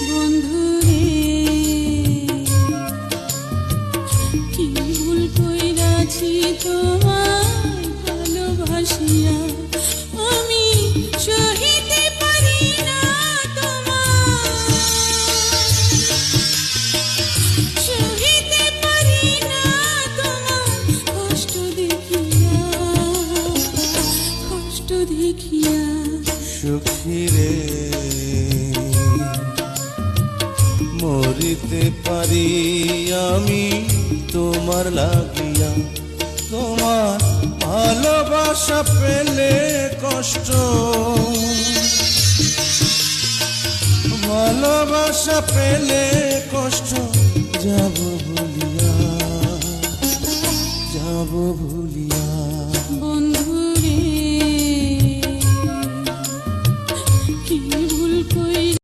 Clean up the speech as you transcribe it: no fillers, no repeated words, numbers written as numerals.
বন্ধুরে কি ভুল কইরাছি তোমায় ভালোবাসিয়া, আমি সহিতে পারি না সহিতে পারি না তোমার কষ্ট দেখিয়া, কষ্ট দেখিয়া। সুখী রে মরিতে পারি আমি তোমার লাগিয়া, তোমার ভালোবাসা পেলে কষ্ট, ভালোবাসা পেলে কষ্ট যাব ভুলিয়া, যাব ভুলিয়া।